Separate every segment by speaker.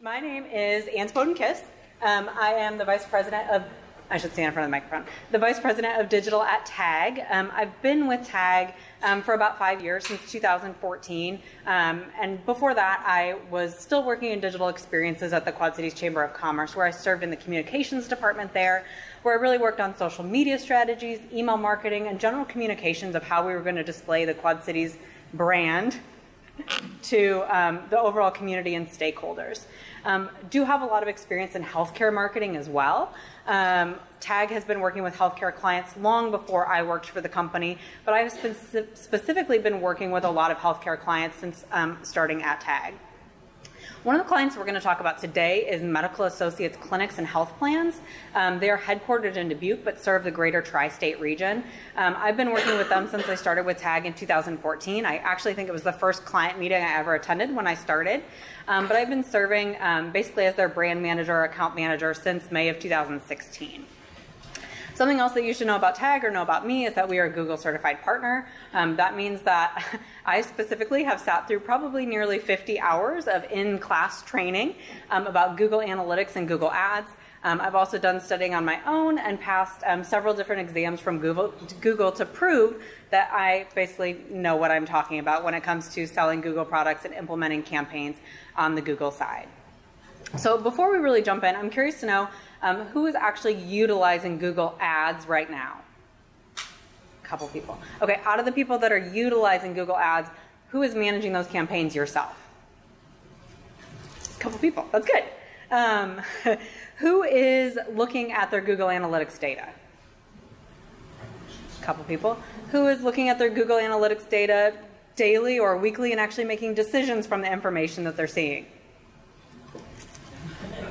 Speaker 1: My name is Ann Spoden. I am the Vice President of, I should stand in front of the microphone, the Vice President of Digital at TAG. I've been with TAG for about 5 years, since 2014. And before that, I was still working in digital experiences at the Quad Cities Chamber of Commerce, where I served in the communications department there, where I really worked on social media strategies, email marketing, and general communications of how we were going to display the Quad Cities brand to the overall community and stakeholders. Do have a lot of experience in healthcare marketing as well. TAG has been working with healthcare clients long before I worked for the company, but I've specifically been working with a lot of healthcare clients since starting at TAG. One of the clients we're going to talk about today is Medical Associates Clinics and Health Plans. They are headquartered in Dubuque, but serve the greater tri-state region. I've been working with them since I started with TAG in 2014. I actually think it was the first client meeting I ever attended when I started. But I've been serving basically as their brand manager or account manager since May of 2016. Something else that you should know about TAG or know about me is that we are a Google certified partner. That means that I specifically have sat through probably nearly 50 hours of in-class training about Google Analytics and Google Ads. I've also done studying on my own and passed several different exams from Google to prove that I basically know what I'm talking about when it comes to selling Google products and implementing campaigns on the Google side. So before we really jump in, I'm curious to know who is actually utilizing Google Ads right now? A couple people. Okay, out of the people that are utilizing Google Ads, who is managing those campaigns yourself? A couple people, that's good. Who is looking at their Google Analytics data? A couple people. Who is looking at their Google Analytics data daily or weekly and actually making decisions from the information that they're seeing?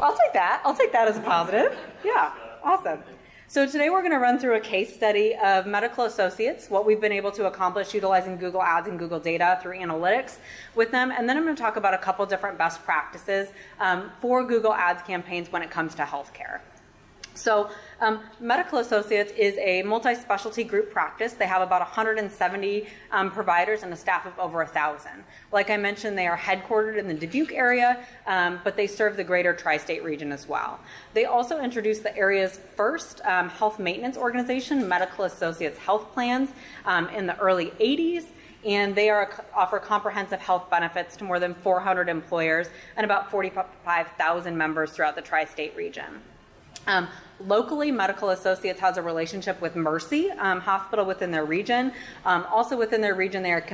Speaker 1: I'll take that. I'll take that as a positive. Yeah, awesome. So today we're going to run through a case study of Medical Associates, what we've been able to accomplish utilizing Google Ads and Google data through analytics with them. And then I'm going to talk about a couple different best practices for Google Ads campaigns when it comes to healthcare. So Medical Associates is a multi-specialty group practice. They have about 170 providers and a staff of over 1,000. Like I mentioned, they are headquartered in the Dubuque area, but they serve the greater tri-state region as well. They also introduced the area's first health maintenance organization, Medical Associates Health Plans, in the early 80s. And they offer comprehensive health benefits to more than 400 employers and about 45,000 members throughout the tri-state region. Locally, Medical Associates has a relationship with Mercy Hospital within their region. Also within their region, they are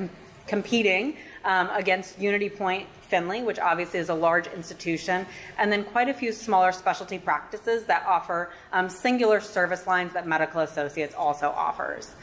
Speaker 1: competing against Unity Point Finley, which obviously is a large institution, and then quite a few smaller specialty practices that offer singular service lines that Medical Associates also offers.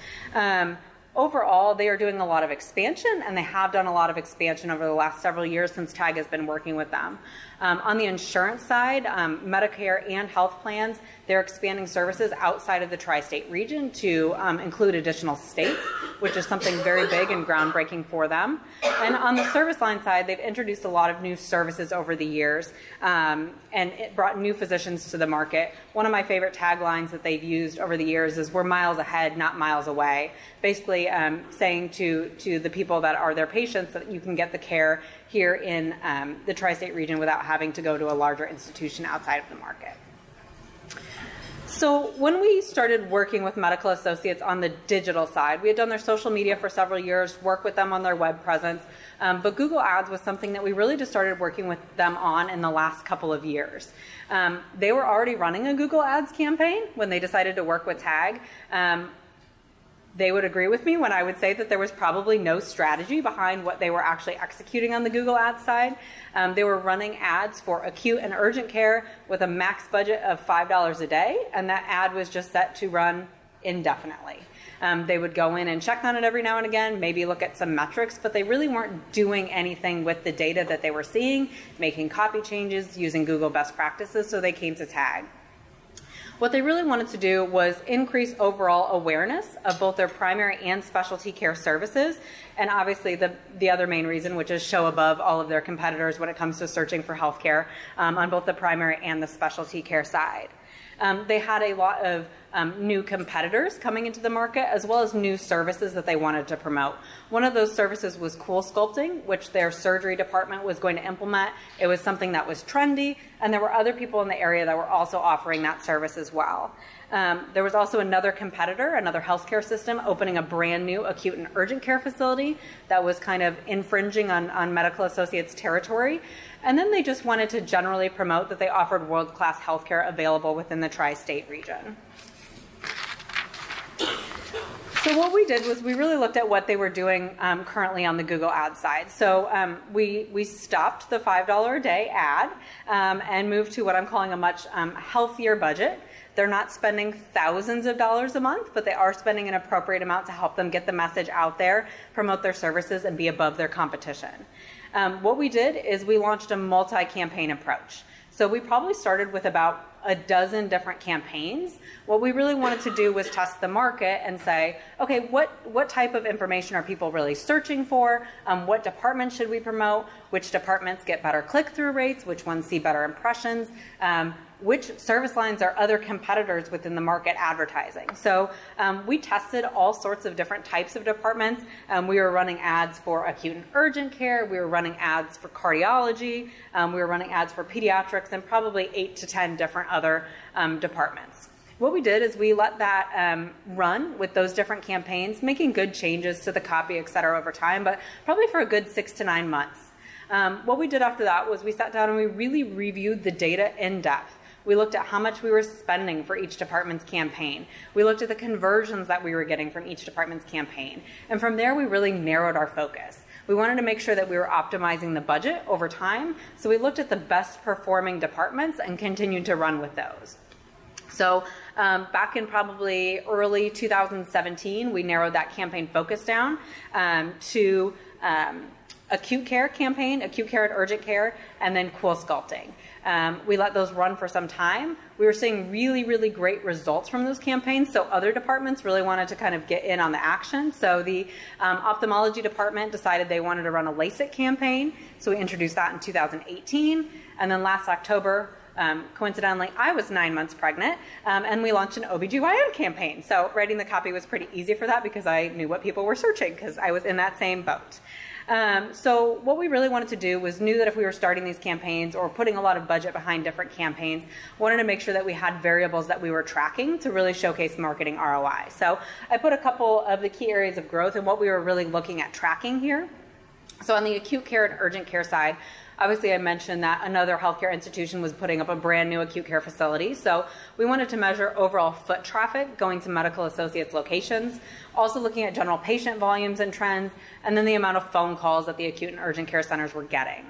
Speaker 1: Overall, they are doing a lot of expansion, and they have done a lot of expansion over the last several years since TAG has been working with them. On the insurance side, Medicare and health plans, they're expanding services outside of the tri-state region to include additional states, which is something very big and groundbreaking for them. And on the service line side, they've introduced a lot of new services over the years, and it brought new physicians to the market. One of my favorite taglines that they've used over the years is, "We're miles ahead, not miles away." Basically saying to the people that are their patients that you can get the care here in the tri-state region without having to go to a larger institution outside of the market. So when we started working with Medical Associates on the digital side, we had done their social media for several years, worked with them on their web presence, but Google Ads was something that we really just started working with them on in the last couple of years. They were already running a Google Ads campaign when they decided to work with TAG. They would agree with me when I would say that there was probably no strategy behind what they were actually executing on the Google Ads side. They were running ads for acute and urgent care with a max budget of $5 a day, and that ad was just set to run indefinitely. They would go in and check on it every now and again, maybe look at some metrics, but they really weren't doing anything with the data that they were seeing, making copy changes, using Google best practices, so they came to TAG. What they really wanted to do was increase overall awareness of both their primary and specialty care services, and obviously the other main reason, which is show above all of their competitors when it comes to searching for healthcare on both the primary and the specialty care side. They had a lot of new competitors coming into the market, as well as new services that they wanted to promote. One of those services was Cool Sculpting, which their surgery department was going to implement. It was something that was trendy, and there were other people in the area that were also offering that service as well. There was also another competitor, another healthcare system, opening a brand new acute and urgent care facility that was kind of infringing on Medical Associates territory. And then they just wanted to generally promote that they offered world-class healthcare available within the tri-state region. So what we did was we really looked at what they were doing currently on the Google Ads side. So we stopped the $5 a day ad and moved to what I'm calling a much healthier budget. They're not spending thousands of dollars a month, but they are spending an appropriate amount to help them get the message out there, promote their services, and be above their competition. What we did is we launched a multi-campaign approach. So we probably started with about a dozen different campaigns. What we really wanted to do was test the market and say, okay, what type of information are people really searching for? What departments should we promote? Which departments get better click-through rates? Which ones see better impressions? Which service lines are other competitors within the market advertising? So we tested all sorts of different types of departments. We were running ads for acute and urgent care. We were running ads for cardiology. We were running ads for pediatrics, and probably 8 to 10 different other departments. What we did is we let that run with those different campaigns, making good changes to the copy, et cetera, over time, but probably for a good 6 to 9 months. What we did after that was we sat down and we really reviewed the data in depth. We looked at how much we were spending for each department's campaign. We looked at the conversions that we were getting from each department's campaign. And from there, we really narrowed our focus. We wanted to make sure that we were optimizing the budget over time. So we looked at the best performing departments and continued to run with those. So back in probably early 2017, we narrowed that campaign focus down to acute care campaign, acute care and urgent care, and then Cool Sculpting. We let those run for some time. We were seeing really, really great results from those campaigns, so other departments really wanted to kind of get in on the action. So the ophthalmology department decided they wanted to run a LASIK campaign, so we introduced that in 2018. And then last October, coincidentally, I was 9 months pregnant, and we launched an OBGYN campaign. So writing the copy was pretty easy for that because I knew what people were searching because I was in that same boat. So what we really wanted to do was knew that if we were starting these campaigns or putting a lot of budget behind different campaigns, wanted to make sure that we had variables that we were tracking to really showcase marketing ROI. So I put a couple of the key areas of growth and what we were really looking at tracking here. So on the acute care and urgent care side, obviously I mentioned that another healthcare institution was putting up a brand new acute care facility. So we wanted to measure overall foot traffic going to Medical Associates locations, also looking at general patient volumes and trends, and then the amount of phone calls that the acute and urgent care centers were getting.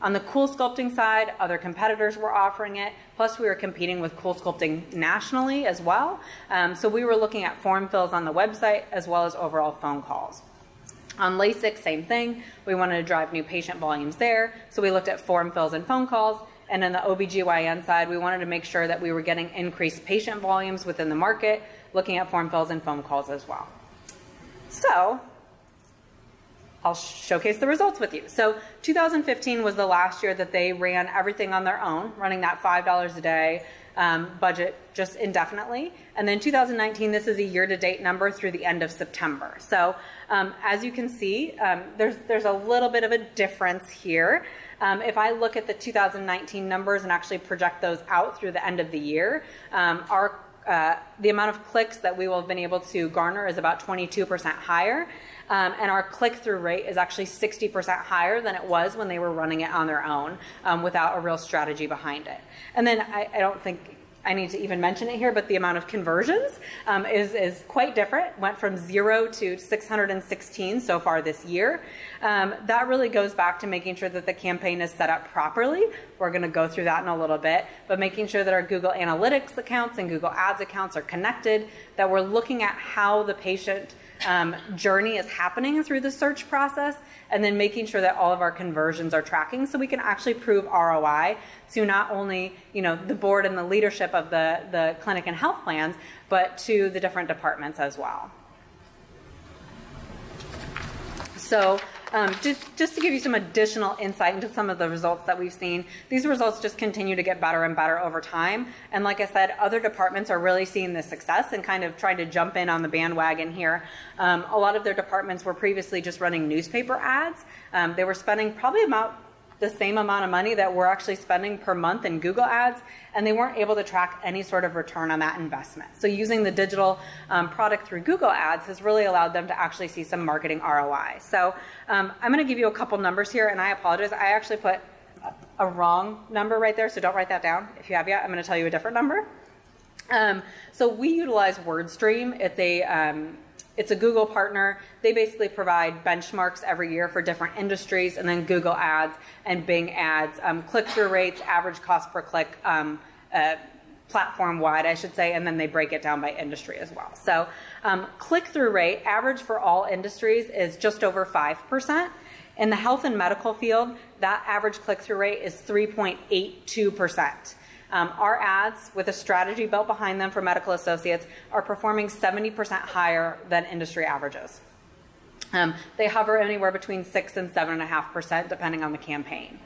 Speaker 1: On the Cool Sculpting side, other competitors were offering it, plus we were competing with Cool Sculpting nationally as well. So we were looking at form fills on the website as well as overall phone calls. On LASIK, same thing. We wanted to drive new patient volumes there, so we looked at form fills and phone calls. And on the OBGYN side, we wanted to make sure that we were getting increased patient volumes within the market, looking at form fills and phone calls as well. So I'll showcase the results with you. So 2015 was the last year that they ran everything on their own, running that $5 a day budget just indefinitely. And then 2019, this is a year-to-date number through the end of September. So as you can see, there's a little bit of a difference here. If I look at the 2019 numbers and actually project those out through the end of the year, the amount of clicks that we will have been able to garner is about 22% higher. And our click-through rate is actually 60% higher than it was when they were running it on their own without a real strategy behind it. And then I don't think I need to even mention it here, but the amount of conversions is quite different. Went from 0 to 616 so far this year. That really goes back to making sure that the campaign is set up properly. We're going to go through that in a little bit, but making sure that our Google Analytics accounts and Google Ads accounts are connected, that we're looking at how the patient journey is happening through the search process, and then making sure that all of our conversions are tracking so we can actually prove ROI to not only the board and the leadership of the clinic and health plans, but to the different departments as well. So Just to give you some additional insight into some of the results that we've seen, these results just continue to get better and better over time. And like I said, other departments are really seeing the success and kind of trying to jump in on the bandwagon here. A lot of their departments were previously just running newspaper ads. They were spending probably about the same amount of money that we're actually spending per month in Google ads, and they weren't able to track any sort of return on that investment. So using the digital product through Google ads has really allowed them to actually see some marketing ROI. So I'm going to give you a couple numbers here, and I apologize. I actually put a wrong number right there, so don't write that down if you have yet. I'm going to tell you a different number. So we utilize WordStream. It's a Google partner. They basically provide benchmarks every year for different industries, and then Google ads and Bing ads, click-through rates, average cost per click, platform-wide, I should say, and then they break it down by industry as well. So click-through rate, average for all industries, is just over 5%. In the health and medical field, that average click-through rate is 3.82%. Our ads, with a strategy built behind them for medical associates, are performing 70% higher than industry averages. They hover anywhere between 6 and 7.5%, depending on the campaign.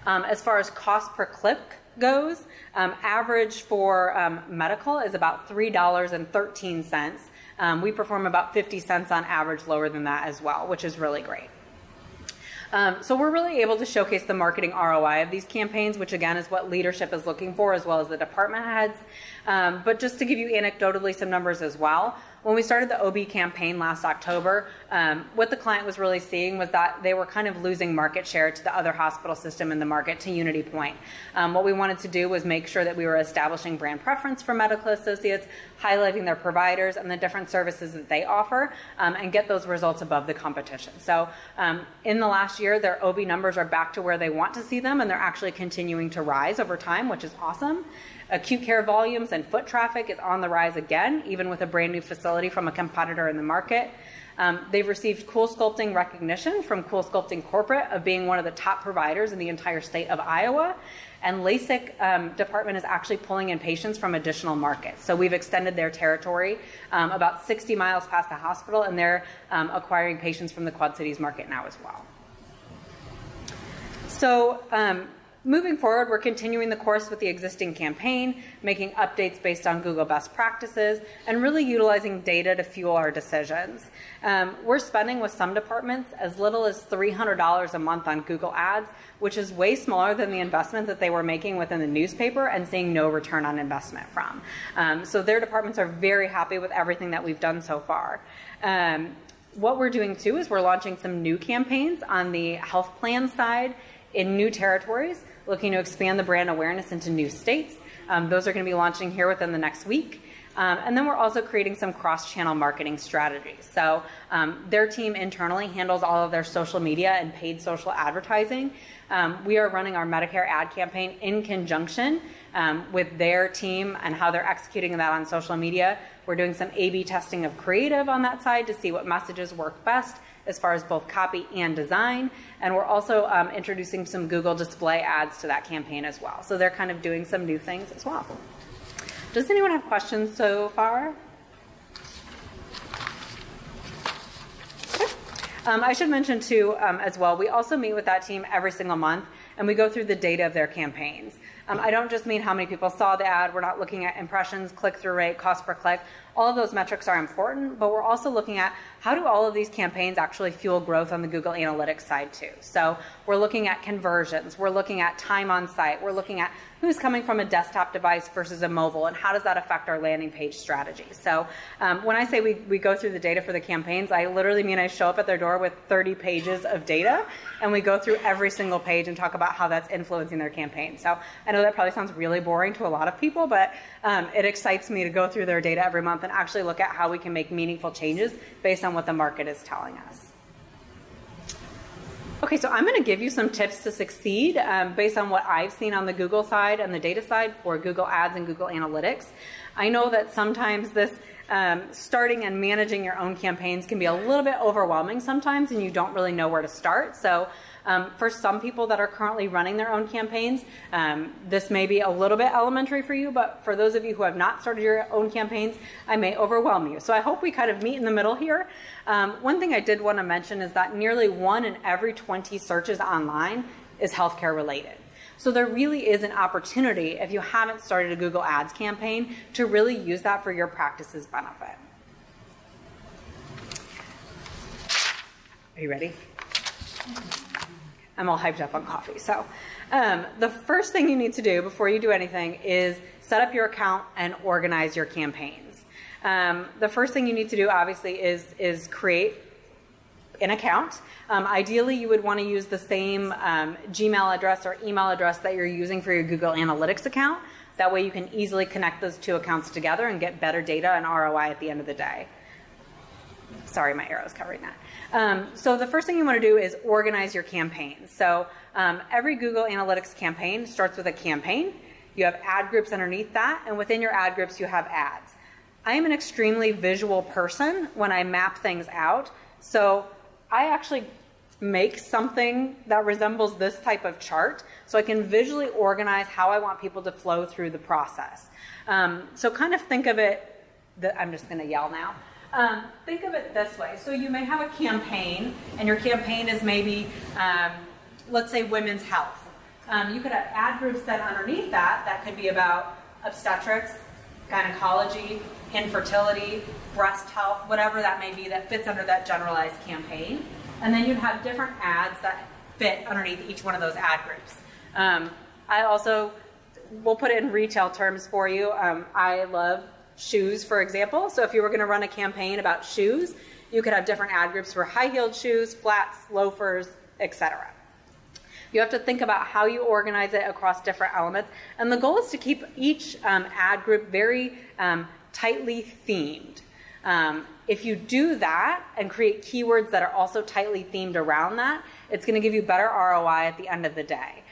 Speaker 1: As far as cost per click goes, average for medical is about $3.13. We perform about 50 cents on average lower than that as well, which is really great. So we're really able to showcase the marketing ROI of these campaigns, which again is what leadership is looking for, as well as the department heads. But just to give you anecdotally some numbers as well, when we started the OB campaign last October, what the client was really seeing was that they were kind of losing market share to the other hospital system in the market, to Unity Point. What we wanted to do was make sure that we were establishing brand preference for medical associates, highlighting their providers and the different services that they offer, and get those results above the competition. So in the last year, their OB numbers are back to where they want to see them, and they're actually continuing to rise over time, which is awesome. Acute care volumes and foot traffic is on the rise again, even with a brand new facility from a competitor in the market. They've received Cool Sculpting recognition from Cool Sculpting Corporate of being one of the top providers in the entire state of Iowa. And LASIK department is actually pulling in patients from additional markets. So we've extended their territory about 60 miles past the hospital, and they're acquiring patients from the Quad Cities market now as well. So moving forward, we're continuing the course with the existing campaign, making updates based on Google best practices, and really utilizing data to fuel our decisions. We're spending with some departments as little as $300 a month on Google ads, which is way smaller than the investment that they were making within the newspaper and seeing no return on investment from. So their departments are very happy with everything that we've done so far. What we're doing too is we're launching some new campaigns on the health plan side in new territories, looking to expand the brand awareness into new states. Those are going to be launching here within the next week. And then we're also creating some cross-channel marketing strategies. So their team internally handles all of their social media and paid social advertising. We are running our Medicare ad campaign in conjunction with their team and how they're executing that on social media. We're doing some A/B testing of creative on that side to see what messages work best as far as both copy and design. And we're also introducing some Google display ads to that campaign as well. So they're kind of doing some new things as well. Does anyone have questions so far? I should mention too, as well, we also meet with that team every single month, and we go through the data of their campaigns. I don't just mean how many people saw the ad. We're not looking at impressions, click-through rate, cost per click. All of those metrics are important, but we're also looking at how do all of these campaigns actually fuel growth on the Google Analytics side too. So we're looking at conversions. We're looking at time on site. We're looking at who's coming from a desktop device versus a mobile, and how does that affect our landing page strategy. So when I say we go through the data for the campaigns, I literally mean I show up at their door with 30 pages of data, and we go through every single page and talk about how that's influencing their campaign. So I know that probably sounds really boring to a lot of people, but it excites me to go through their data every month and actually look at how we can make meaningful changes based on what the market is telling us. Okay, so I'm going to give you some tips to succeed based on what I've seen on the Google side and the data side for Google Ads and Google Analytics. I know that sometimes this starting and managing your own campaigns can be a little bit overwhelming sometimes, and you don't really know where to start. So For some people that are currently running their own campaigns, this may be a little bit elementary for you, but for those of you who have not started your own campaigns, I may overwhelm you. So I hope we kind of meet in the middle here. One thing I did want to mention is that nearly 1 in every 20 searches online is healthcare related. So there really is an opportunity, if you haven't started a Google Ads campaign, to really use that for your practice's benefit. Are you ready? I'm all hyped up on coffee. So the first thing you need to do before you do anything is set up your account and organize your campaigns. The first thing you need to do, obviously, is create an account. Ideally, you would want to use the same Gmail address or email address that you're using for your Google Analytics account. That way you can easily connect those two accounts together and get better data and ROI at the end of the day. Sorry, my arrow's covering that. So the first thing you want to do is organize your campaigns. So every Google Analytics campaign starts with a campaign. You have ad groups underneath that, and within your ad groups you have ads. I am an extremely visual person when I map things out, so I actually make something that resembles this type of chart so I can visually organize how I want people to flow through the process. So kind of think of it, I'm just going to yell now. Think of it this way. So you may have a campaign, and your campaign is maybe, let's say, women's health. You could have ad groups then underneath that could be about obstetrics, gynecology, infertility, breast health, whatever that may be that fits under that generalized campaign. And then you'd have different ads that fit underneath each one of those ad groups. I also, we'll put it in retail terms for you. I love shoes, for example. So if you were going to run a campaign about shoes, you could have different ad groups for high-heeled shoes, flats, loafers, etc. You have to think about how you organize it across different elements. And the goal is to keep each ad group very tightly themed. If you do that and create keywords that are also tightly themed around that, it's going to give you better ROI at the end of the day.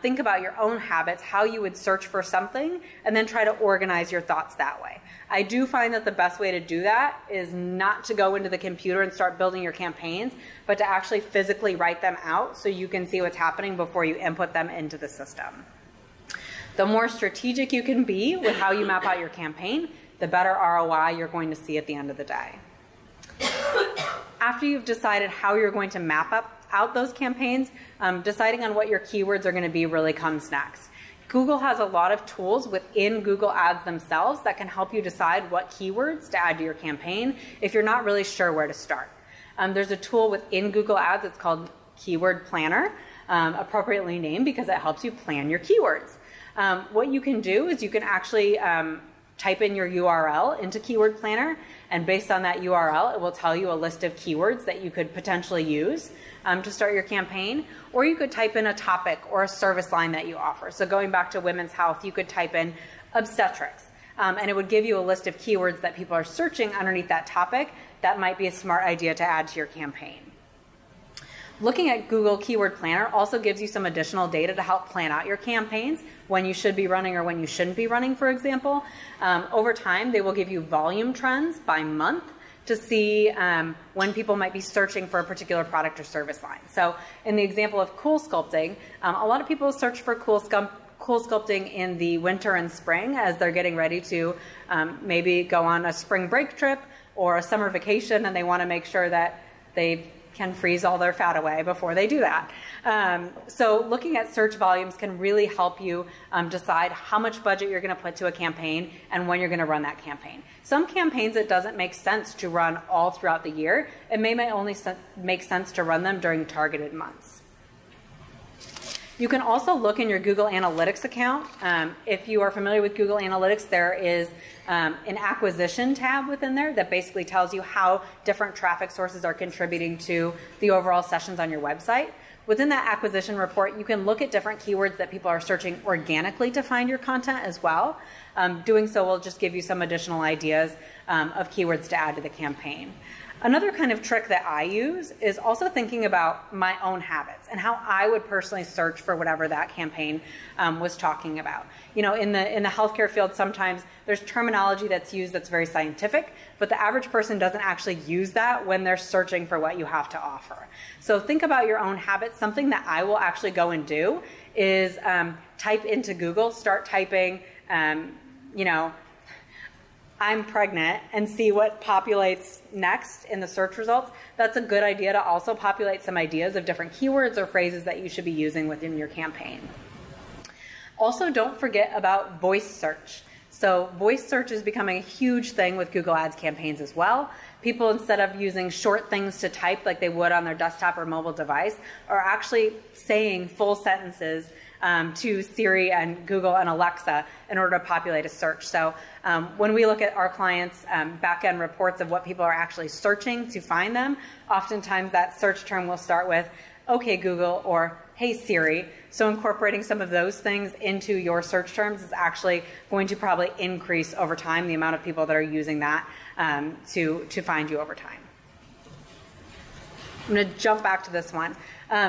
Speaker 1: Think about your own habits, how you would search for something, and then try to organize your thoughts that way. I do find that the best way to do that is not to go into the computer and start building your campaigns, but to actually physically write them out so you can see what's happening before you input them into the system. The more strategic you can be with how you map out your campaign, the better ROI you're going to see at the end of the day. After you've decided how you're going to map out those campaigns, deciding on what your keywords are going to be really comes next. Google has a lot of tools within Google Ads themselves that can help you decide what keywords to add to your campaign if you're not really sure where to start. There's a tool within Google Ads, it's called Keyword Planner, appropriately named because it helps you plan your keywords. What you can do is you can actually type in your URL into Keyword Planner, and based on that URL, it will tell you a list of keywords that you could potentially use to start your campaign. Or you could type in a topic or a service line that you offer. So going back to women's health, you could type in obstetrics, and it would give you a list of keywords that people are searching underneath that topic. That might be a smart idea to add to your campaign. Looking at Google Keyword Planner also gives you some additional data to help plan out your campaigns, when you should be running or when you shouldn't be running, for example. Over time, they will give you volume trends by month to see when people might be searching for a particular product or service line. So in the example of cool sculpting, a lot of people search for cool sculpting in the winter and spring as they're getting ready to maybe go on a spring break trip or a summer vacation, and they want to make sure that they can freeze all their fat away before they do that. So looking at search volumes can really help you decide how much budget you're going to put to a campaign and when you're going to run that campaign. Some campaigns, it doesn't make sense to run all throughout the year. It may only make sense to run them during targeted months. You can also look in your Google Analytics account. If you are familiar with Google Analytics, there is an acquisition tab within there that basically tells you how different traffic sources are contributing to the overall sessions on your website. Within that acquisition report, you can look at different keywords that people are searching organically to find your content as well. Doing so will just give you some additional ideas of keywords to add to the campaign. Another kind of trick that I use is also thinking about my own habits and how I would personally search for whatever that campaign was talking about. You know, in the healthcare field, sometimes there's terminology that's used that's very scientific, but the average person doesn't actually use that when they're searching for what you have to offer. So think about your own habits. Something that I will actually go and do is type into Google, start typing, you know, I'm pregnant, and see what populates next in the search results. That's a good idea to also populate some ideas of different keywords or phrases that you should be using within your campaign. Also, don't forget about voice search. So voice search is becoming a huge thing with Google Ads campaigns as well. People, instead of using short things to type like they would on their desktop or mobile device, are actually saying full sentences to Siri and Google and Alexa in order to populate a search. So when we look at our clients' back-end reports of what people are actually searching to find them, oftentimes that search term will start with, "Okay, Google," or "Hey, Siri." So incorporating some of those things into your search terms is actually going to probably increase over time the amount of people that are using that to find you over time. I'm going to jump back to this one.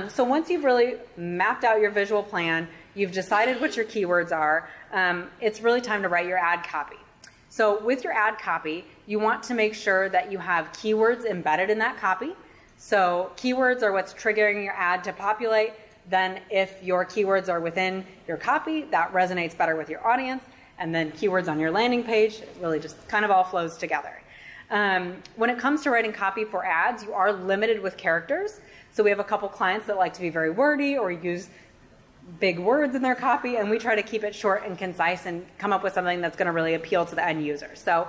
Speaker 1: So once you've really mapped out your visual plan, you've decided what your keywords are, it's really time to write your ad copy. So with your ad copy, you want to make sure that you have keywords embedded in that copy. So keywords are what's triggering your ad to populate. Then if your keywords are within your copy, that resonates better with your audience. And then keywords on your landing page, it really just kind of all flows together. When it comes to writing copy for ads, you are limited with characters. So we have a couple clients that like to be very wordy or use big words in their copy, and we try to keep it short and concise and come up with something that's going to really appeal to the end user. So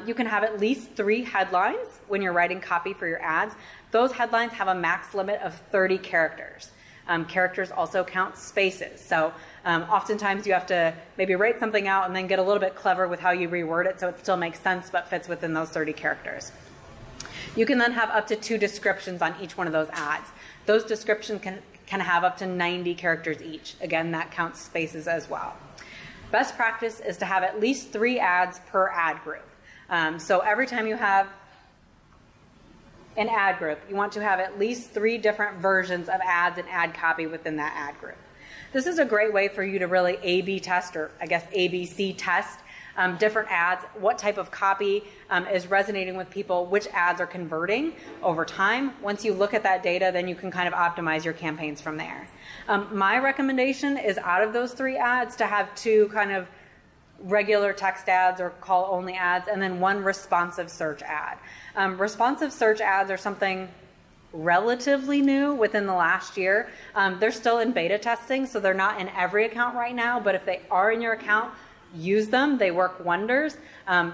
Speaker 1: you can have at least 3 headlines when you're writing copy for your ads. Those headlines have a max limit of 30 characters. Characters also count spaces. So oftentimes you have to maybe write something out and then get a little bit clever with how you reword it so it still makes sense but fits within those 30 characters. You can then have up to 2 descriptions on each one of those ads. Those descriptions can have up to 90 characters each. Again, that counts spaces as well. Best practice is to have at least 3 ads per ad group. So every time you have an ad group, you want to have at least 3 different versions of ads and ad copy within that ad group. This is a great way for you to really A/B test, or I guess ABC test, different ads, what type of copy is resonating with people, which ads are converting over time. Once you look at that data, then you can kind of optimize your campaigns from there. My recommendation is out of those 3 ads to have 2 kind of regular text ads or call only ads, and then 1 responsive search ad. Responsive search ads are something relatively new within the last year. They're still in beta testing, so they're not in every account right now, but if they are in your account, use them. They work wonders.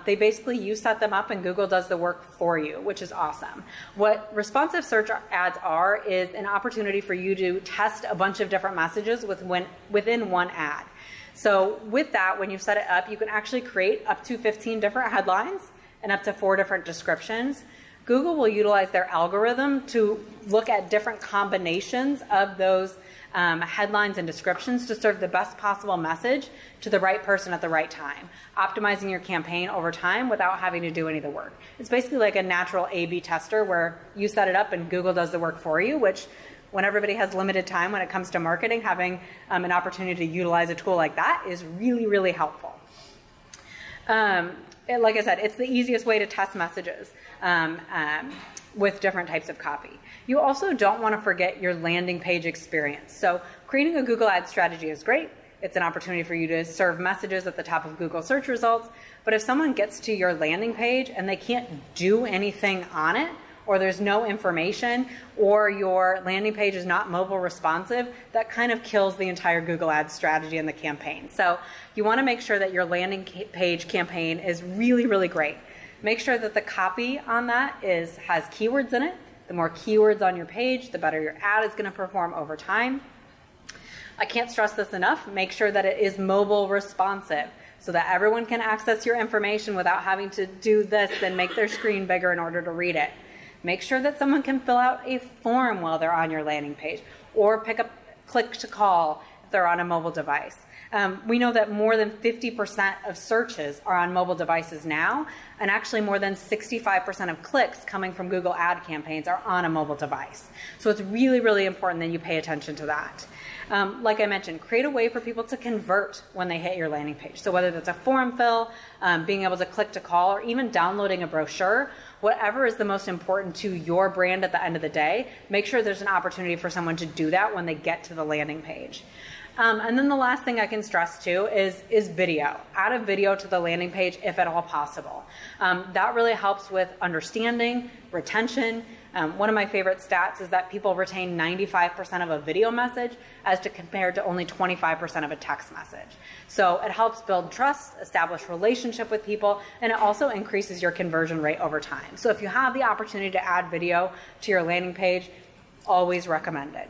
Speaker 1: They basically, you set them up and Google does the work for you, which is awesome. What responsive search ads are is an opportunity for you to test a bunch of different messages within one ad. So with that, when you set it up, you can actually create up to 15 different headlines and up to 4 different descriptions. Google will utilize their algorithm to look at different combinations of those headlines and descriptions to serve the best possible message to the right person at the right time, optimizing your campaign over time without having to do any of the work. It's basically like a natural A/B tester where you set it up and Google does the work for you, which when everybody has limited time when it comes to marketing, having an opportunity to utilize a tool like that is really, really helpful. Like I said, it's the easiest way to test messages with different types of copy. You also don't want to forget your landing page experience. So creating a Google Ads strategy is great. It's an opportunity for you to serve messages at the top of Google search results. But if someone gets to your landing page and they can't do anything on it, or there's no information, or your landing page is not mobile responsive, that kind of kills the entire Google Ads strategy and the campaign. So you want to make sure that your landing page campaign is really, really great. Make sure that the copy on that has keywords in it. The more keywords on your page, the better your ad is going to perform over time. I can't stress this enough. Make sure that it is mobile responsive so that everyone can access your information without having to do this and make their screen bigger in order to read it. Make sure that someone can fill out a form while they're on your landing page, or pick up click to call if they're on a mobile device. We know that more than 50% of searches are on mobile devices now, and actually more than 65% of clicks coming from Google ad campaigns are on a mobile device. So it's really, really important that you pay attention to that. Like I mentioned, create a way for people to convert when they hit your landing page. So whether that's a form fill, being able to click to call, or even downloading a brochure, whatever is the most important to your brand at the end of the day, make sure there's an opportunity for someone to do that when they get to the landing page. And then the last thing I can stress too is video. Add a video to the landing page if at all possible. That really helps with understanding, retention. One of my favorite stats is that people retain 95% of a video message as compared to only 25% of a text message. So it helps build trust, establish relationship with people, and it also increases your conversion rate over time. So if you have the opportunity to add video to your landing page, always recommended.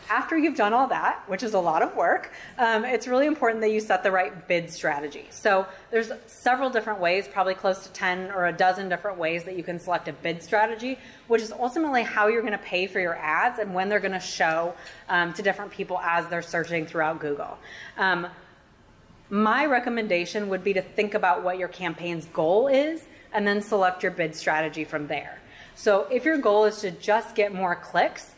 Speaker 1: After you've done all that, which is a lot of work, it's really important that you set the right bid strategy. So there's several different ways, probably close to 10 or a dozen different ways that you can select a bid strategy, which is ultimately how you're going to pay for your ads and when they're going to show to different people as they're searching throughout Google. My recommendation would be to think about what your campaign's goal is and then select your bid strategy from there. So if your goal is to just get more clicks,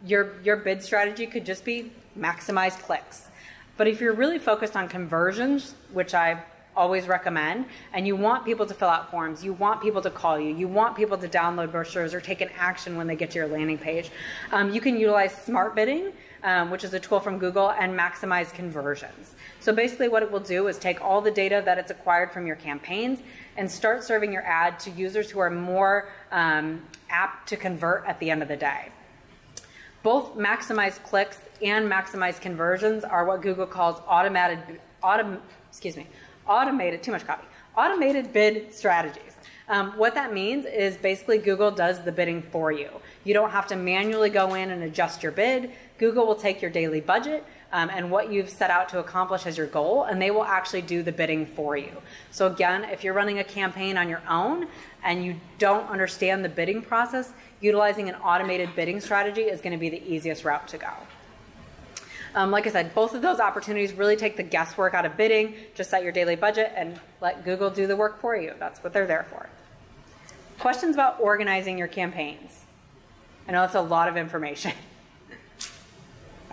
Speaker 1: your bid strategy could just be maximize clicks. But if you're really focused on conversions, which I always recommend, and you want people to fill out forms, you want people to call you, you want people to download brochures or take an action when they get to your landing page, you can utilize smart bidding, which is a tool from Google, and maximize conversions. So basically what it will do is take all the data that it's acquired from your campaigns and start serving your ad to users who are more apt to convert at the end of the day. Both maximize clicks and maximize conversions are what Google calls automated bid strategies. What that means is basically Google does the bidding for you. You don't have to manually go in and adjust your bid. Google will take your daily budget and what you've set out to accomplish as your goal, and they will actually do the bidding for you. So again, if you're running a campaign on your own and you don't understand the bidding process, utilizing an automated bidding strategy is going to be the easiest route to go. Like I said, both of those opportunities really take the guesswork out of bidding. Just set your daily budget and let Google do the work for you. That's what they're there for. Questions about organizing your campaigns? I know that's a lot of information.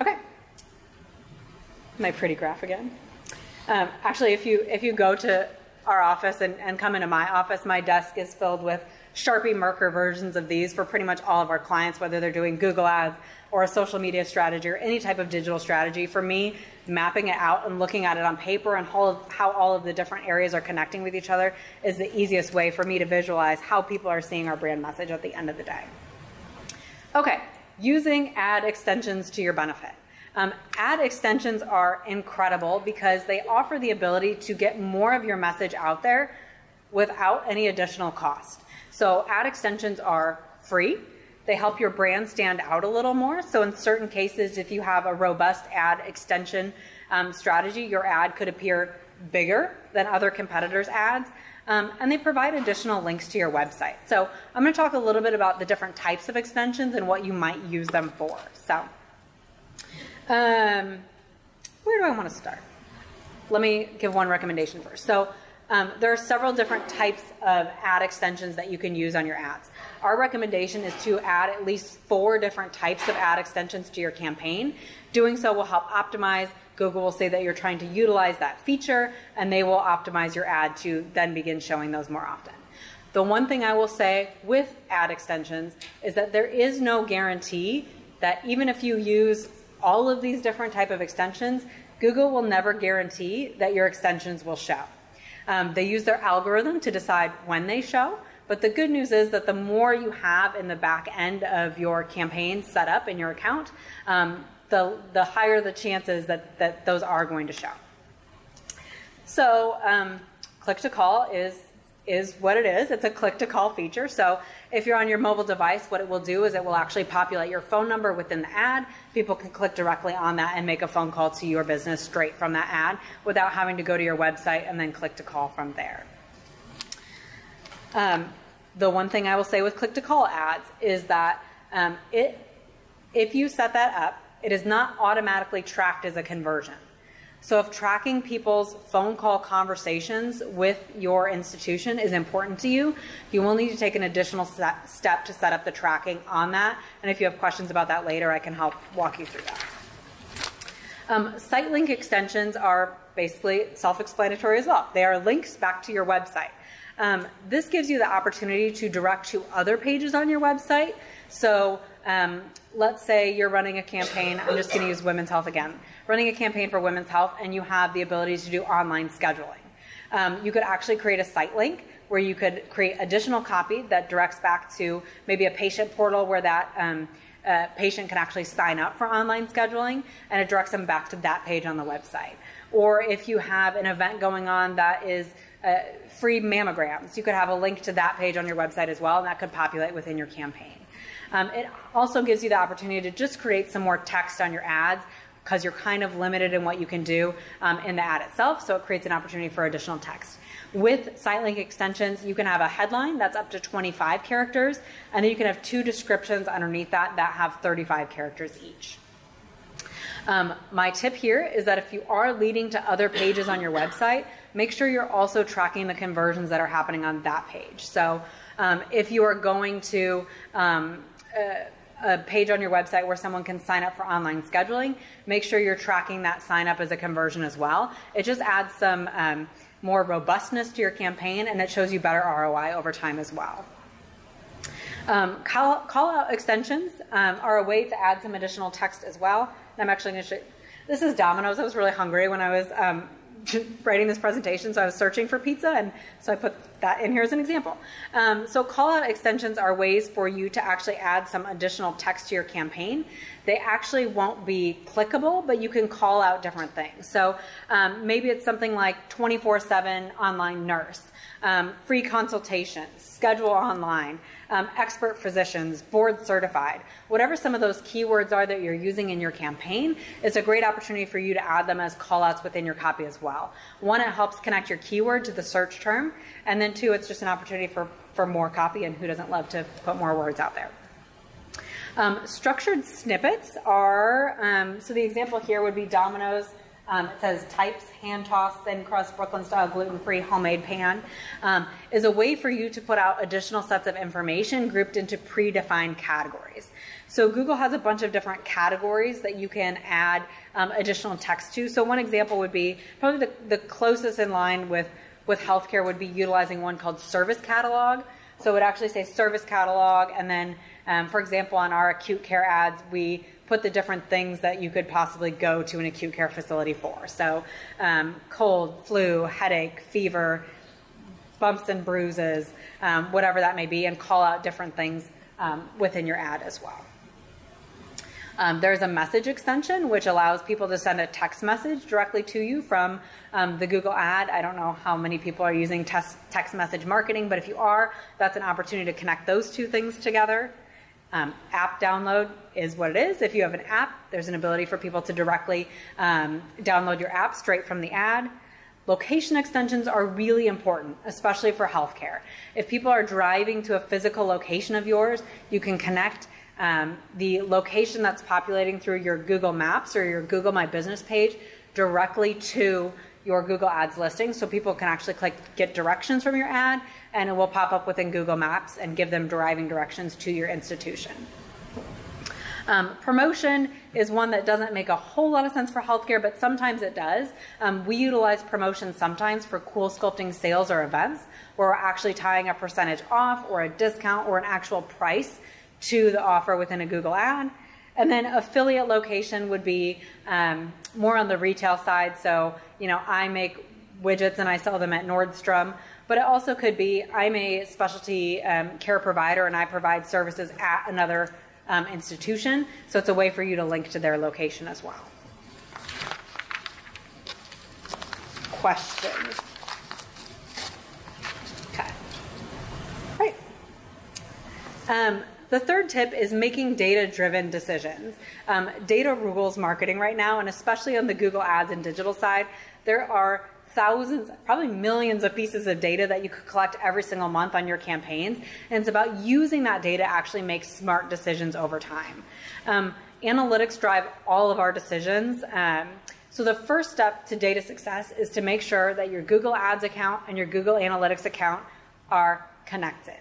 Speaker 1: Okay. My pretty graph again. Actually, if you go to our office and come into my office, my desk is filled with Sharpie marker versions of these for pretty much all of our clients, whether they're doing Google ads or a social media strategy or any type of digital strategy. For me, mapping it out and looking at it on paper and how all of the different areas are connecting with each other is the easiest way for me to visualize how people are seeing our brand message at the end of the day. Okay, using ad extensions to your benefit. Ad extensions are incredible because they offer the ability to get more of your message out there without any additional cost. So ad extensions are free. They help your brand stand out a little more. So in certain cases, if you have a robust ad extension strategy, your ad could appear bigger than other competitors' ads. And they provide additional links to your website. So I'm going to talk a little bit about the different types of extensions and what you might use them for. So where do I want to start? Let me give one recommendation first. So there are several different types of ad extensions that you can use on your ads. Our recommendation is to add at least 4 different types of ad extensions to your campaign. Doing so will help optimize. Google will say that you're trying to utilize that feature, and they will optimize your ad to then begin showing those more often. The one thing I will say with ad extensions is that there is no guarantee that even if you use all of these different type of extensions, Google will never guarantee that your extensions will show. They use their algorithm to decide when they show, but the good news is that the more you have in the back end of your campaign set up in your account, the higher the chances that those are going to show. So click to call is what it is. It's a click to call feature. So if you're on your mobile device, what it will do is it will actually populate your phone number within the ad. People can click directly on that and make a phone call to your business straight from that ad without having to go to your website and then click to call from there. The one thing I will say with click to call ads is that if you set that up it is not automatically tracked as a conversion. So if tracking people's phone call conversations with your institution is important to you, you will need to take an additional step to set up the tracking on that. And if you have questions about that later, I can help walk you through that. Site link extensions are basically self-explanatory as well. They are links back to your website. This gives you the opportunity to direct to other pages on your website. So let's say you're running a campaign, I'm just going to use women's health again, running a campaign for women's health, and you have the ability to do online scheduling. You could actually create a site link where you could create additional copy that directs back to maybe a patient portal where that patient can actually sign up for online scheduling, and it directs them back to that page on the website. Or if you have an event going on that is free mammograms, you could have a link to that page on your website as well, and that could populate within your campaign. It also gives you the opportunity to just create some more text on your ads because you're kind of limited in what you can do in the ad itself, so it creates an opportunity for additional text. With site link extensions, you can have a headline that's up to 25 characters, and then you can have 2 descriptions underneath that that have 35 characters each. My tip here is that if you are leading to other pages on your website, make sure you're also tracking the conversions that are happening on that page. So if you are going to a page on your website where someone can sign up for online scheduling, make sure you're tracking that sign up as a conversion as well. It just adds some more robustness to your campaign, and it shows you better ROI over time as well. Call out extensions are a way to add some additional text as well. And I'm actually going to show you. This is Domino's. I was really hungry when I was writing this presentation, so I was searching for pizza, and so I put that in here as an example. So call out extensions are ways for you to actually add some additional text to your campaign. They actually won't be clickable, but you can call out different things. So maybe it's something like 24/7 online nurse, free consultations, schedule online, expert physicians, board certified. Whatever some of those keywords are that you're using in your campaign, it's a great opportunity for you to add them as callouts within your copy as well. One, it helps connect your keyword to the search term, and then 2, it's just an opportunity for more copy, and who doesn't love to put more words out there. Structured snippets are, so the example here would be Domino's. It says types, hand toss, thin crust, Brooklyn style, gluten-free, homemade pan, is a way for you to put out additional sets of information grouped into predefined categories. So Google has a bunch of different categories that you can add additional text to. So one example would be, probably the closest in line with healthcare would be utilizing one called service catalog. So it would actually say service catalog, and then, for example, on our acute care ads, we put the different things that you could possibly go to an acute care facility for. So cold, flu, headache, fever, bumps and bruises, whatever that may be, and call out different things within your ad as well. There's a message extension, which allows people to send a text message directly to you from the Google ad. I don't know how many people are using text message marketing, but if you are, that's an opportunity to connect those 2 things together. App download is what it is. If you have an app, there's an ability for people to directly download your app straight from the ad. Location extensions are really important, especially for healthcare. If people are driving to a physical location of yours, you can connect the location that's populating through your Google Maps or your Google My Business page directly to your Google Ads listing, so people can actually click get directions from your ad, and it will pop up within Google Maps and give them driving directions to your institution. Promotion is one that doesn't make a whole lot of sense for healthcare, but sometimes it does. We utilize promotion sometimes for cool sculpting sales or events, where we're actually tying a percentage off or a discount or an actual price to the offer within a Google ad. And then affiliate location would be more on the retail side. So, you know, I make widgets and I sell them at Nordstrom, but it also could be I'm a specialty care provider and I provide services at another institution. So it's a way for you to link to their location as well. Questions? Okay. Right. The third tip is making data-driven decisions. Data rules marketing right now, and especially on the Google Ads and digital side, there are thousands, probably millions of pieces of data that you could collect every single month on your campaigns, and it's about using that data to actually make smart decisions over time. Analytics drive all of our decisions. So the first step to data success is to make sure that your Google Ads account and your Google Analytics account are connected.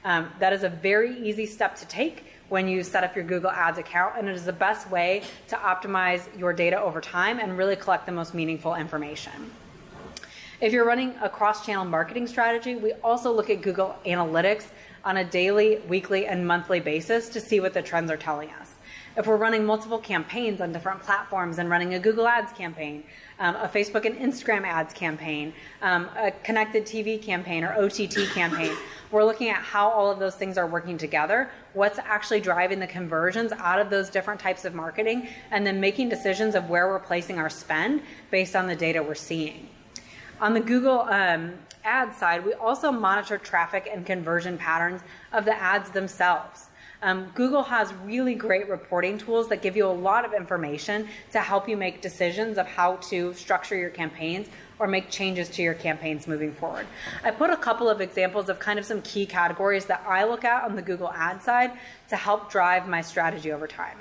Speaker 1: That is a very easy step to take when you set up your Google Ads account, and it is the best way to optimize your data over time and really collect the most meaningful information. If you're running a cross-channel marketing strategy, we also look at Google Analytics on a daily, weekly, and monthly basis to see what the trends are telling us. If we're running multiple campaigns on different platforms and running a Google Ads campaign, a Facebook and Instagram ads campaign, a connected TV campaign or OTT campaign, we're looking at how all of those things are working together, what's actually driving the conversions out of those different types of marketing, and then making decisions of where we're placing our spend based on the data we're seeing. On the Google Ads side, we also monitor traffic and conversion patterns of the ads themselves. Google has really great reporting tools that give you a lot of information to help you make decisions of how to structure your campaigns or make changes to your campaigns moving forward. I put a couple of examples of kind of some key categories that I look at on the Google Ad side to help drive my strategy over time.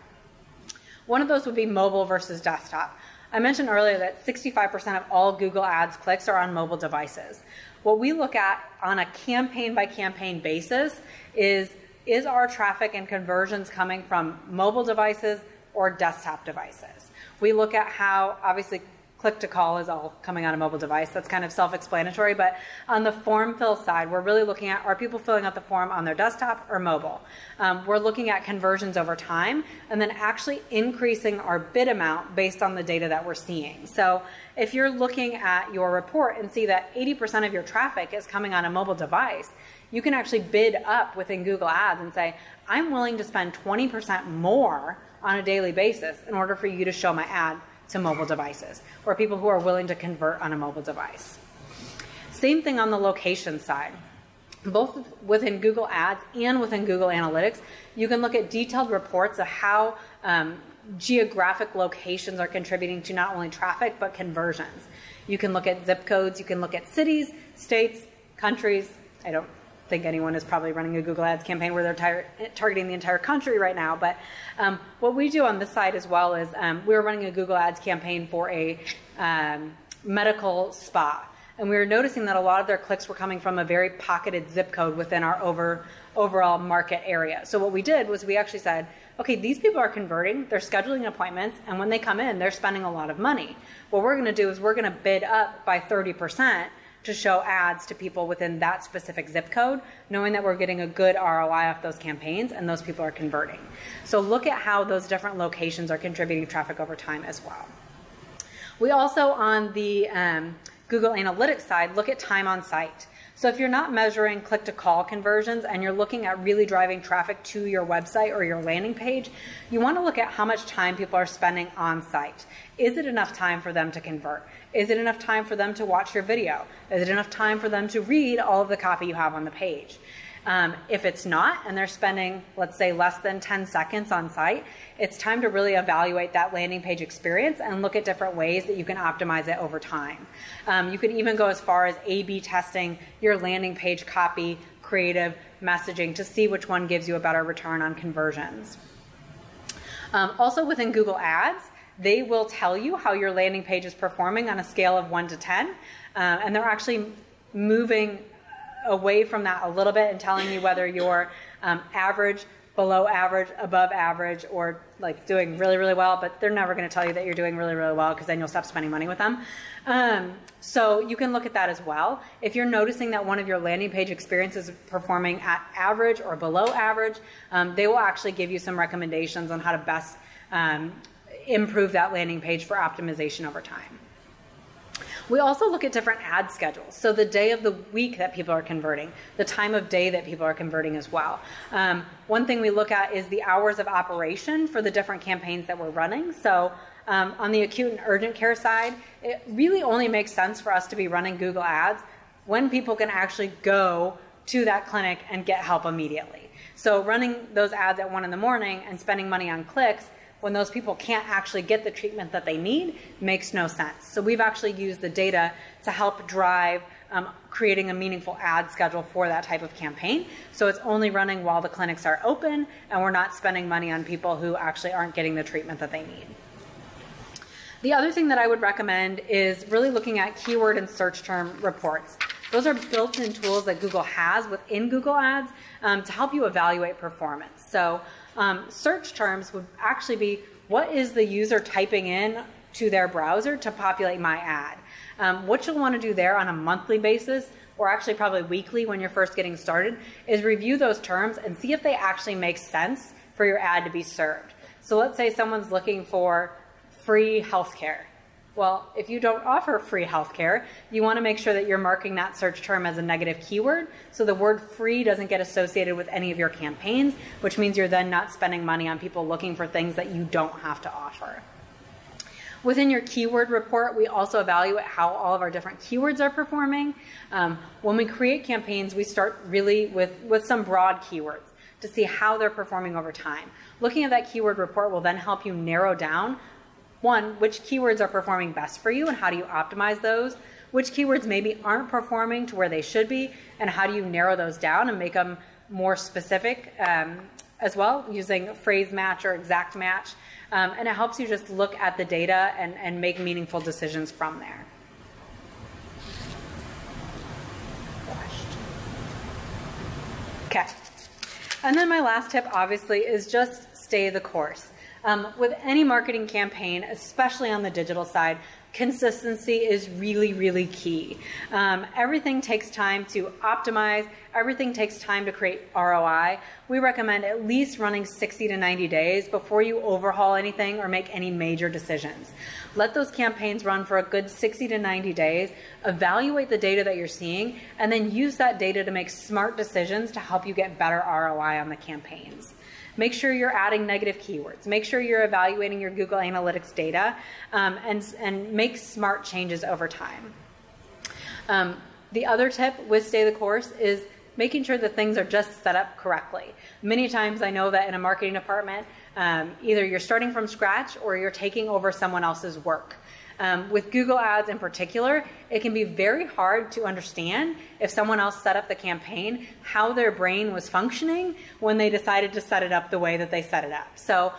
Speaker 1: One of those would be mobile versus desktop. I mentioned earlier that 65% of all Google Ads clicks are on mobile devices. What we look at on a campaign by campaign basis is our traffic and conversions coming from mobile devices or desktop devices? We look at how, obviously, click to call is all coming on a mobile device. That's kind of self-explanatory, but on the form fill side, we're really looking at, are people filling out the form on their desktop or mobile? We're looking at conversions over time and then actually increasing our bid amount based on the data that we're seeing. So if you're looking at your report and see that 80% of your traffic is coming on a mobile device, you can actually bid up within Google Ads and say, I'm willing to spend 20% more on a daily basis in order for you to show my ad to mobile devices, or people who are willing to convert on a mobile device. Same thing on the location side. Both within Google Ads and within Google Analytics, you can look at detailed reports of how geographic locations are contributing to not only traffic, but conversions. You can look at zip codes, you can look at cities, states, countries. I don't think anyone is probably running a Google Ads campaign where they're targeting the entire country right now, but what we do on this side as well is we're running a Google Ads campaign for a medical spa, and we were noticing that a lot of their clicks were coming from a very pocketed zip code within our overall market area. So what we did was we actually said, okay, these people are converting, they're scheduling appointments, and when they come in, they're spending a lot of money. What we're gonna do is we're gonna bid up by 30% to show ads to people within that specific zip code, knowing that we're getting a good ROI off those campaigns and those people are converting. So look at how those different locations are contributing traffic over time as well. We also, on the Google Analytics side, look at time on site. So if you're not measuring click-to-call conversions and you're looking at really driving traffic to your website or your landing page, you want to look at how much time people are spending on site. Is it enough time for them to convert? Is it enough time for them to watch your video? Is it enough time for them to read all of the copy you have on the page? If it's not, and they're spending, let's say, less than 10 seconds on site, it's time to really evaluate that landing page experience and look at different ways that you can optimize it over time. You could even go as far as A/B testing your landing page copy, creative, messaging to see which one gives you a better return on conversions. Also within Google Ads, they will tell you how your landing page is performing on a scale of 1 to 10, and they're actually moving away from that a little bit and telling you whether you're average, below average, above average, or like doing really, really well, but they're never going to tell you that you're doing really, really well because then you'll stop spending money with them. So you can look at that as well. If you're noticing that one of your landing page experiences is performing at average or below average, they will actually give you some recommendations on how to best improve that landing page for optimization over time. We also look at different ad schedules. So the day of the week that people are converting, the time of day that people are converting as well. One thing we look at is the hours of operation for the different campaigns that we're running. So on the acute and urgent care side, it really only makes sense for us to be running Google Ads when people can actually go to that clinic and get help immediately. So running those ads at 1 in the morning and spending money on clicks when those people can't actually get the treatment that they need makes no sense. So we've actually used the data to help drive creating a meaningful ad schedule for that type of campaign. So it's only running while the clinics are open, and we're not spending money on people who actually aren't getting the treatment that they need. The other thing that I would recommend is really looking at keyword and search term reports. Those are built-in tools that Google has within Google Ads to help you evaluate performance. So search terms would actually be, what is the user typing in to their browser to populate my ad? What you'll want to do there on a monthly basis, or actually probably weekly when you're first getting started, is review those terms and see if they actually make sense for your ad to be served. So let's say someone's looking for free healthcare. Well, if you don't offer free healthcare, you want to make sure that you're marking that search term as a negative keyword, so the word free doesn't get associated with any of your campaigns, which means you're then not spending money on people looking for things that you don't have to offer. Within your keyword report, we also evaluate how all of our different keywords are performing. When we create campaigns, we start really with some broad keywords to see how they're performing over time. Looking at that keyword report will then help you narrow down, one, which keywords are performing best for you and how do you optimize those, which keywords maybe aren't performing to where they should be, and how do you narrow those down and make them more specific as well, using phrase match or exact match. And it helps you just look at the data and make meaningful decisions from there. Okay. And then my last tip, obviously, is just stay the course. With any marketing campaign, especially on the digital side, consistency is really, really key. Everything takes time to optimize. Everything takes time to create ROI. We recommend at least running 60 to 90 days before you overhaul anything or make any major decisions. Let those campaigns run for a good 60 to 90 days, evaluate the data that you're seeing, and then use that data to make smart decisions to help you get better ROI on the campaigns. Make sure you're adding negative keywords. Make sure you're evaluating your Google Analytics data and make smart changes over time. The other tip with Stay the Course is making sure that things are just set up correctly. Many times I know that in a marketing department, either you're starting from scratch or you're taking over someone else's work. With Google Ads in particular, it can be very hard to understand if someone else set up the campaign, how their brain was functioning when they decided to set it up the way that they set it up. So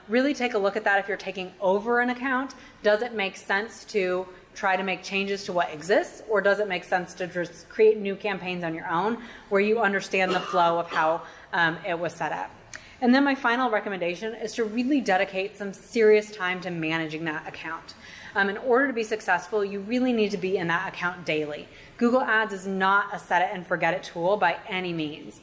Speaker 1: really take a look at that if you're taking over an account. Does it make sense to try to make changes to what exists, or does it make sense to just create new campaigns on your own where you understand the flow of how it was set up? And then my final recommendation is to really dedicate some serious time to managing that account. In order to be successful, you really need to be in that account daily. Google Ads is not a set it and forget it tool by any means.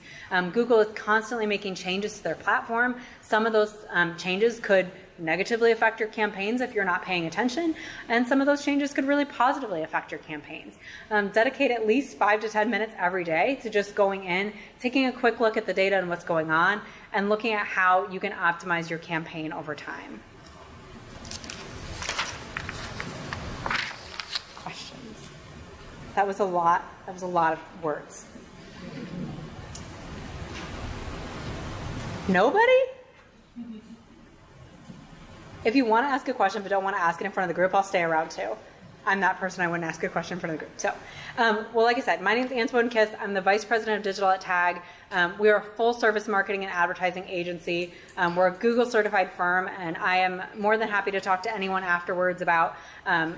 Speaker 1: Google is constantly making changes to their platform. Some of those changes could negatively affect your campaigns if you're not paying attention, and some of those changes could really positively affect your campaigns. Dedicate at least 5 to 10 minutes every day to just going in, taking a quick look at the data and what's going on, and looking at how you can optimize your campaign over time. Questions? That was a lot. That was a lot of words. Nobody? If you want to ask a question but don't want to ask it in front of the group, I'll stay around too. I'm that person. I wouldn't ask a question in front of the group. So, well, like I said, my name is Spoden. I'm the Vice President of Digital at Tag. We are a full-service marketing and advertising agency. We're a Google-certified firm, and I am more than happy to talk to anyone afterwards about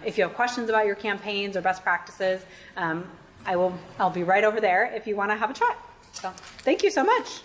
Speaker 1: if you have questions about your campaigns or best practices. I'll be right over there if you want to have a chat. So, thank you so much.